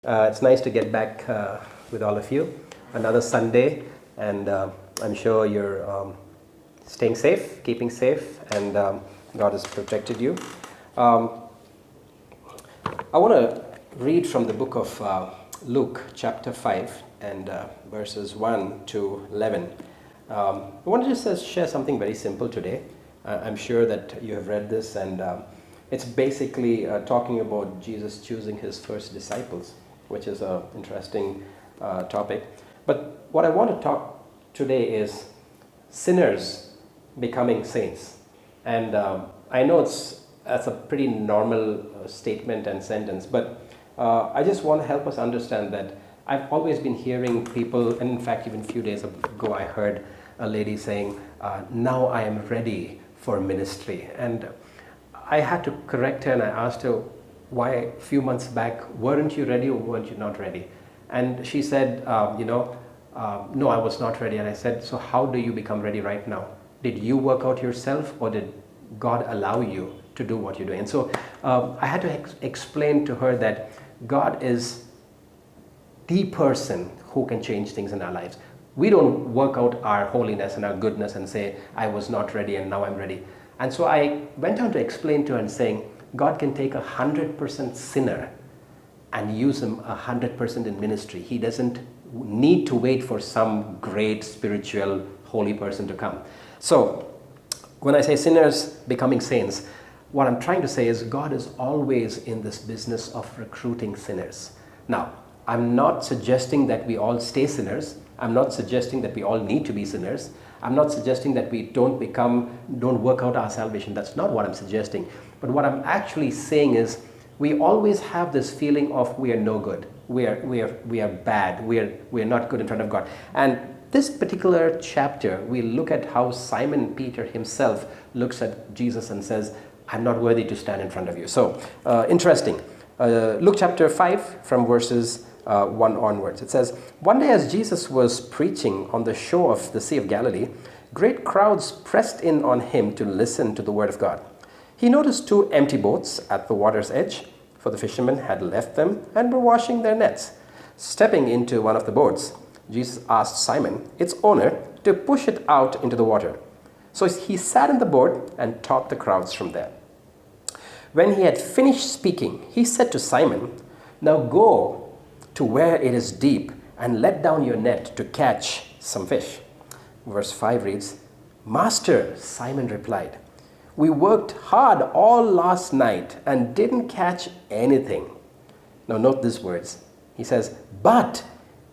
It's nice to get back with all of you. Another Sunday, and I'm sure you're staying safe, keeping safe, and God has protected you. I want to read from the book of Luke, chapter 5, and verses 1 to 11. I want to just share something very simple today. I'm sure that you have read this, and it's basically talking about Jesus choosing his first disciples, which is an interesting topic. But what I want to talk today is sinners becoming saints. And I know that's a pretty normal statement and sentence, but I just want to help us understand that I've always been hearing people, and in fact, even a few days ago, I heard a lady saying, now I am ready for ministry. And I had to correct her, and I asked her, why a few months back, weren't you ready or weren't you not ready? And she said, no, I was not ready. And I said, so how do you become ready right now? Did you work out yourself, or did God allow you to do what you're doing? And so I had to explain to her that God is the person who can change things in our lives. We don't work out our holiness and our goodness and say, I was not ready and now I'm ready. And so I went on to explain to her and saying, God can take 100% sinner and use him 100% in ministry. He doesn't need to wait for some great spiritual holy person to come. So when I say sinners becoming saints, what I'm trying to say is God is always in this business of recruiting sinners. Now, I'm not suggesting that we all stay sinners. I'm not suggesting that we all need to be sinners. I'm not suggesting that we don't work out our salvation. That's not what I'm suggesting. But what I'm actually saying is we always have this feeling of we are no good. We are bad. We are not good in front of God. And this particular chapter, we look at how Simon Peter himself looks at Jesus and says, I'm not worthy to stand in front of you. So, interesting. Luke chapter 5 from verses 1 onwards. It says, one day as Jesus was preaching on the shore of the Sea of Galilee, great crowds pressed in on him to listen to the word of God. He noticed 2 empty boats at the water's edge, for the fishermen had left them and were washing their nets. Stepping into one of the boats, Jesus asked Simon, its owner, to push it out into the water. So he sat in the boat and taught the crowds from there. When he had finished speaking, he said to Simon, now go to where it is deep and let down your net to catch some fish. Verse 5 reads, Master, Simon replied, we worked hard all last night and didn't catch anything. Now note these words. He says, but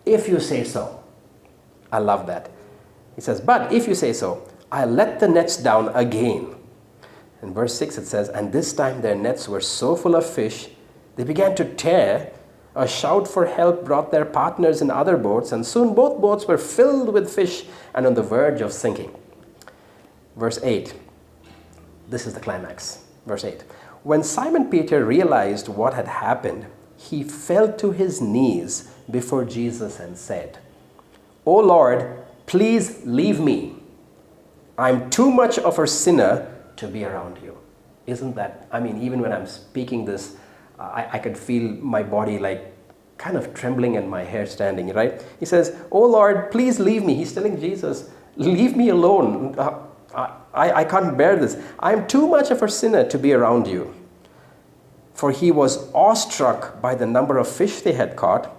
if you say so. I love that. He says, but if you say so, I'll let the nets down again. In verse 6 it says, and this time their nets were so full of fish, they began to tear. A shout for help brought their partners in other boats, and soon both boats were filled with fish and on the verge of sinking. Verse 8. This is the climax. Verse 8. When Simon Peter realized what had happened, he fell to his knees before Jesus and said, O Lord, please leave me. I'm too much of a sinner to be around you. Isn't that, even when I'm speaking this, I could feel my body like kind of trembling and my hair standing, right? He says, oh Lord, please leave me. He's telling Jesus, leave me alone. I can't bear this. I'm too much of a sinner to be around you. For he was awestruck by the number of fish they had caught,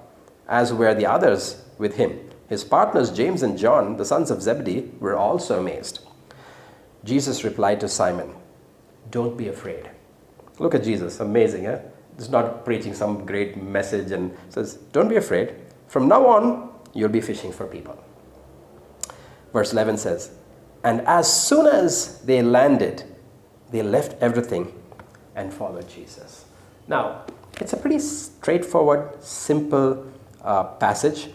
as were the others with him. His partners, James and John, the sons of Zebedee, were also amazed. Jesus replied to Simon, don't be afraid. Look at Jesus, amazing, eh? He's not preaching some great message and says, don't be afraid. From now on, you'll be fishing for people. Verse 11 says, and as soon as they landed, they left everything and followed Jesus. Now, it's a pretty straightforward, simple passage.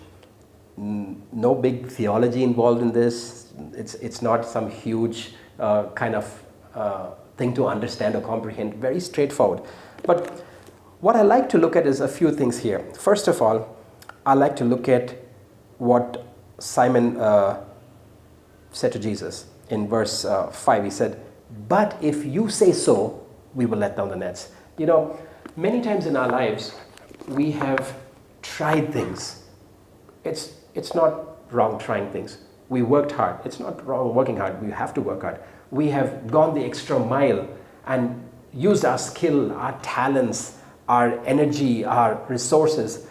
No big theology involved in this. It's not some huge kind of thing to understand or comprehend. Very straightforward. But what I like to look at is a few things here. First of all, I like to look at what Simon said to Jesus. In verse 5, he said, but if you say so, we will let down the nets. Many times in our lives, we have tried things. It's not wrong trying things. We worked hard. It's not wrong working hard. We have to work hard. We have gone the extra mile and used our skill, our talents, our energy, our resources,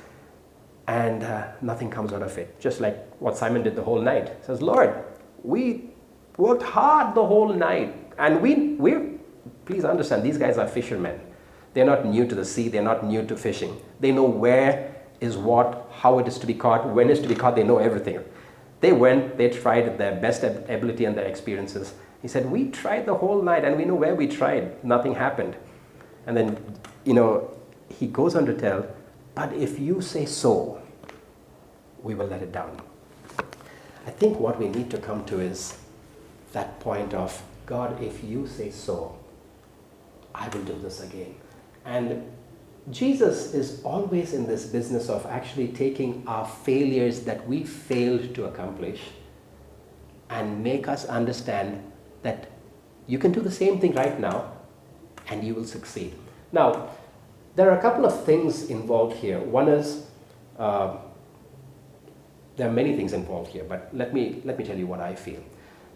and nothing comes out of it. Just like what Simon did the whole night. He says, Lord, we worked hard the whole night. And we're, please understand, these guys are fishermen. They're not new to the sea. They're not new to fishing. They know where is what, how it is to be caught, when it is to be caught. They know everything. They went, they tried their best ability and their experiences. He said, we tried the whole night and we know where we tried. Nothing happened. And then, he goes on to tell, but if you say so, we will let it down. I think what we need to come to is that point of, God, if you say so, I will do this again. And Jesus is always in this business of actually taking our failures that we failed to accomplish and make us understand that you can do the same thing right now and you will succeed. Now, there are a couple of things involved here. One is, there are many things involved here, but let me tell you what I feel.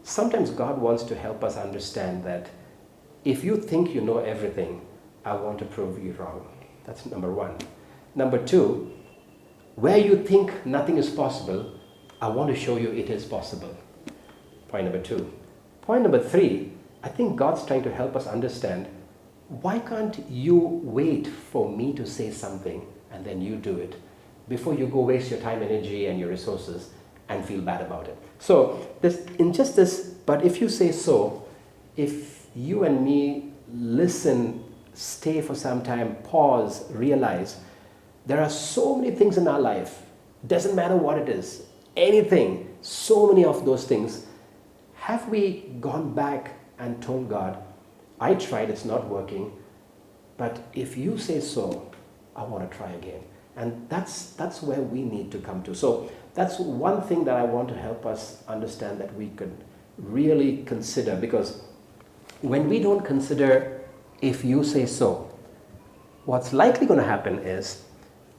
Sometimes God wants to help us understand that if you think you know everything, I want to prove you wrong. That's number one. Number two, where you think nothing is possible, I want to show you it is possible. Point number two. Point number three, I think God's trying to help us understand, why can't you wait for me to say something and then you do it before you go waste your time, energy, and your resources and feel bad about it? So, but if you say so, if you and me listen, stay for some time, pause, realize there are so many things in our life, doesn't matter what it is, anything, so many of those things. Have we gone back and told God, I tried, it's not working, but if you say so, I want to try again. And that's where we need to come to. So that's one thing that I want to help us understand, that we could really consider, because when we don't consider if you say so, what's likely going to happen is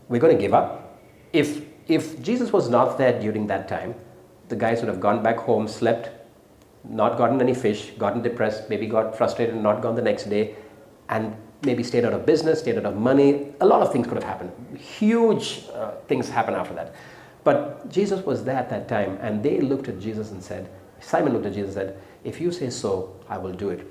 we're going to give up. If Jesus was not there during that time, the guys would have gone back home, slept, not gotten any fish, gotten depressed, maybe got frustrated and not gone the next day, and maybe stayed out of business, stayed out of money. A lot of things could have happened. Huge things happen after that. But Jesus was there at that time, and they looked at Jesus and said, Simon looked at Jesus and said, if you say so, I will do it.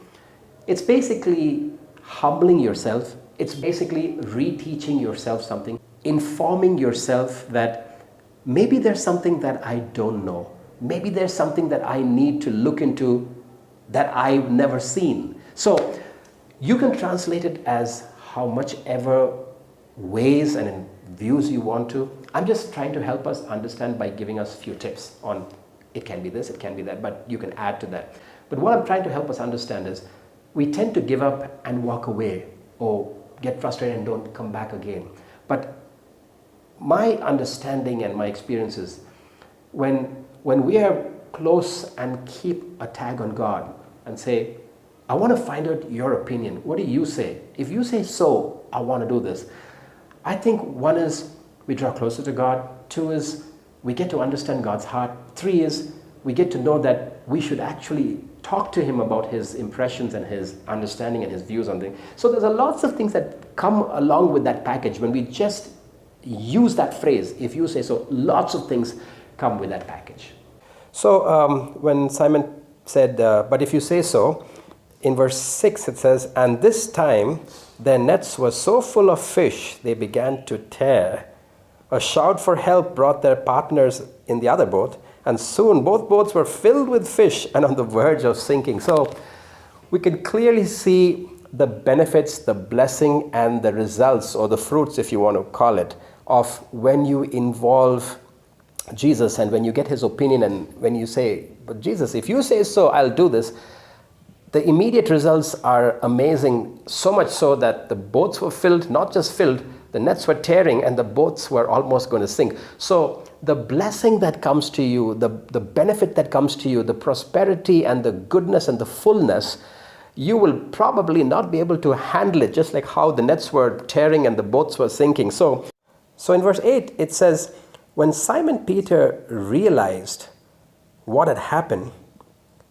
It's basically humbling yourself. It's basically reteaching yourself something, informing yourself that maybe there's something that I don't know. Maybe there's something that I need to look into that I've never seen. So you can translate it as how much ever ways and in views you want to. I'm just trying to help us understand by giving us a few tips on it can be this, it can be that, but you can add to that. But what I'm trying to help us understand is we tend to give up and walk away or get frustrated and don't come back again. But my understanding and my experience is when we are close and keep a tag on God and say, I want to find out your opinion. What do you say? If you say so, I want to do this. I think one is we draw closer to God. Two is we get to understand God's heart. Three is we get to know that we should actually talk to Him about His impressions and His understanding and His views on things. So there's a lots of things that come along with that package. When we just use that phrase, if you say so, lots of things come with that package. So when Simon said, but if you say so, in verse 6 it says, and this time their nets were so full of fish, they began to tear. A shout for help brought their partners in the other boat, and soon both boats were filled with fish and on the verge of sinking. So we can clearly see the benefits, the blessing, and the results, or the fruits, if you want to call it, of when you involve Jesus and when you get His opinion and when you say, but Jesus, if you say so, I'll do this. The immediate results are amazing, so much so that the boats were filled, not just filled, the nets were tearing and the boats were almost going to sink. So the blessing that comes to you, the benefit that comes to you, the prosperity and the goodness and the fullness, you will probably not be able to handle it, just like how the nets were tearing and the boats were sinking. So So in verse 8, it says, when Simon Peter realized what had happened,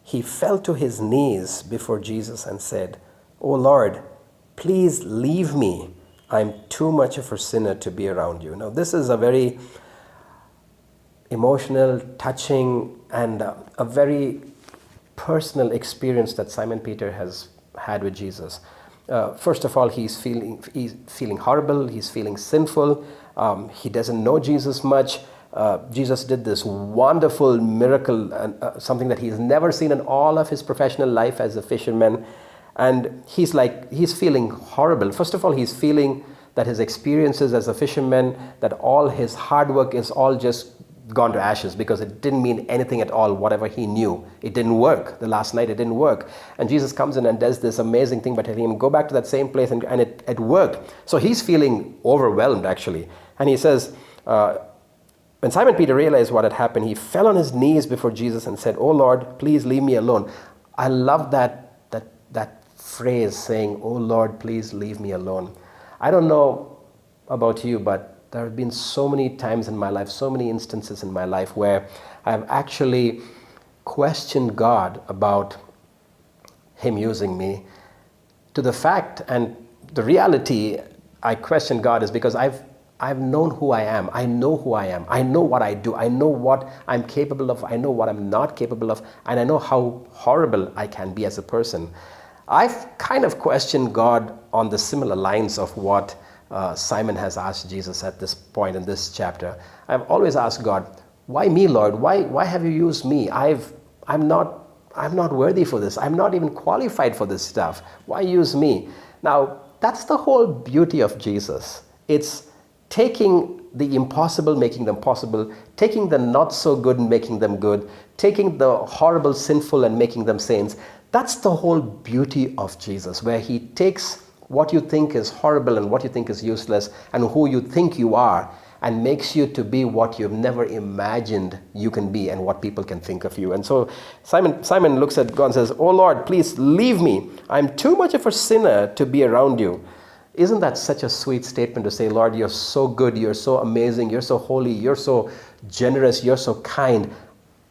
he fell to his knees before Jesus and said, "O Lord, please leave me. I'm too much of a sinner to be around you." Now, this is a very emotional, touching, and a very personal experience that Simon Peter has had with Jesus. First of all, he's feeling horrible. He's feeling sinful. He doesn't know Jesus much. Jesus did this wonderful miracle, something that he's never seen in all of his professional life as a fisherman. And he's feeling horrible. First of all, he's feeling that his experiences as a fisherman, that all his hard work is all just gone to ashes because it didn't mean anything at all. Whatever he knew, it didn't work. The last night it didn't work. And Jesus comes in and does this amazing thing by telling him, go back to that same place, and it worked. So he's feeling overwhelmed, actually. And he says, when Simon Peter realized what had happened, he fell on his knees before Jesus and said, "Oh Lord, please leave me alone." I love that phrase, saying, "Oh Lord, please leave me alone." I don't know about you, but there have been so many times in my life, so many instances in my life where I've actually questioned God about him using me, to the fact and the reality I question God is because I've known who I am. I know who I am. I know what I do. I know what I'm capable of. I know what I'm not capable of. And I know how horrible I can be as a person. I've kind of questioned God on the similar lines of what Simon has asked Jesus at this point in this chapter. I've always asked God, "Why me, Lord? Why have you used me? I'm not worthy for this. I'm not even qualified for this stuff. Why use me?" Now, that's the whole beauty of Jesus. It's taking the impossible, making them possible, taking the not so good and making them good, taking the horrible, sinful and making them saints. That's the whole beauty of Jesus, where he takes what you think is horrible and what you think is useless and who you think you are and makes you to be what you've never imagined you can be and what people can think of you. And so Simon looks at God and says, "Oh Lord, please leave me. I'm too much of a sinner to be around you." Isn't that such a sweet statement to say, "Lord, you're so good, you're so amazing, you're so holy, you're so generous, you're so kind.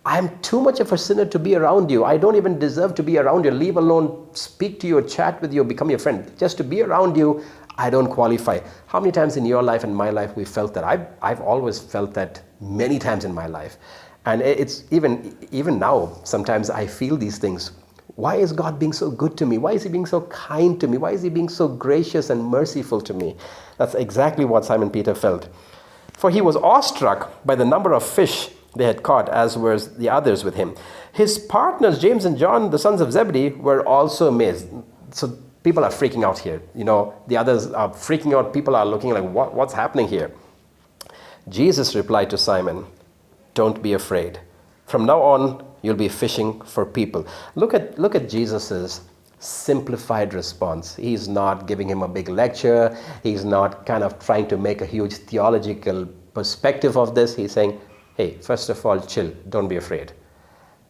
I'm too much of a sinner to be around you. I don't even deserve to be around you, leave alone speak to you, chat with you, become your friend. Just to be around you, I don't qualify." How many times in your life and my life we felt that? I've always felt that many times in my life. And it's even now, sometimes I feel these things. Why is God being so good to me? Why is he being so kind to me? Why is he being so gracious and merciful to me? That's exactly what Simon Peter felt. For he was awestruck by the number of fish they had caught, as were the others with him. His partners, James and John, the sons of Zebedee, were also amazed. So people are freaking out here. The others are freaking out. People are looking like, what's happening here? Jesus replied to Simon, "Don't be afraid. From now on, you'll be fishing for people." Look at Jesus's simplified response. He's not giving him a big lecture. He's not kind of trying to make a huge theological perspective of this. He's saying, "Hey, first of all, chill. Don't be afraid."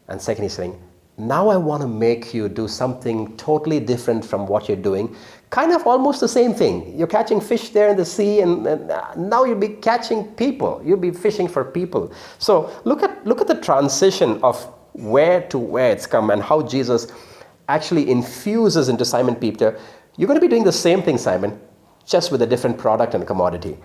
And second, he's saying, "Now I want to make you do something totally different from what you're doing. Kind of almost the same thing. You're catching fish there in the sea, and now you'll be catching people. You'll be fishing for people." So look at the transition of where to where it's come and how Jesus actually infuses into Simon Peter. You're going to be doing the same thing, Simon, just with a different product and commodity.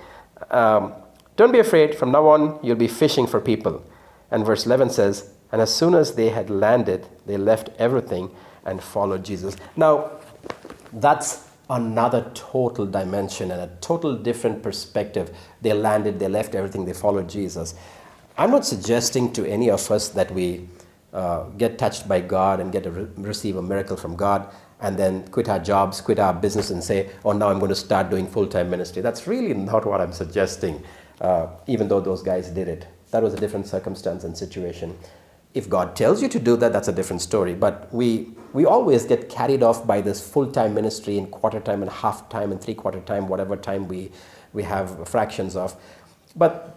Don't be afraid. From now on, you'll be fishing for people. And verse 11 says, "And as soon as they had landed, they left everything and followed Jesus." Now, that's another total dimension and a total different perspective. They landed, they left everything, they followed Jesus. I'm not suggesting to any of us that we get touched by God and receive a miracle from God and then quit our jobs, quit our business and say, "Oh, now I'm going to start doing full-time ministry." That's really not what I'm suggesting, even though those guys did it. That was a different circumstance and situation. If God tells you to do that, that's a different story. But we always get carried off by this full-time ministry in quarter time and half time and three-quarter time, whatever time we have fractions of. But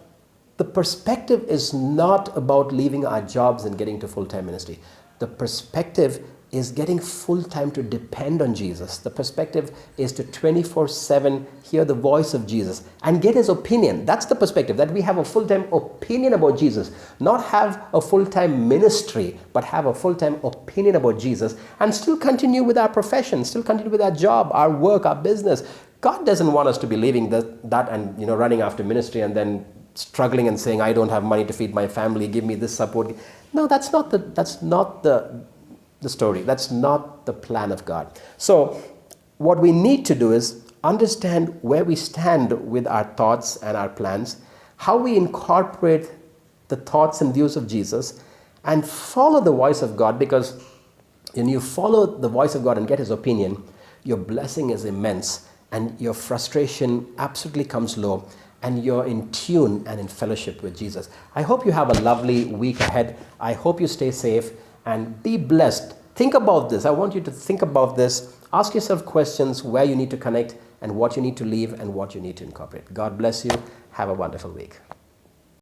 the perspective is not about leaving our jobs and getting to full-time ministry. The perspective is getting full time to depend on Jesus. The perspective is to 24/7 hear the voice of Jesus and get his opinion. That's the perspective, that we have a full time opinion about Jesus. Not have a full time ministry, but have a full time opinion about Jesus and still continue with our profession, still continue with our job, our work, our business. God doesn't want us to be leaving that and running after ministry and then struggling and saying, I don't have money to feed my family, give me this support. No, that's not the story. That's not the plan of God. So what we need to do is understand where we stand with our thoughts and our plans, how we incorporate the thoughts and views of Jesus, and follow the voice of God, because when you follow the voice of God and get his opinion, your blessing is immense and your frustration absolutely comes low, and you're in tune and in fellowship with Jesus. I hope you have a lovely week ahead. I hope you stay safe and be blessed. Think about this. I want you to think about this. Ask yourself questions where you need to connect and what you need to leave and what you need to incorporate. God bless you. Have a wonderful week.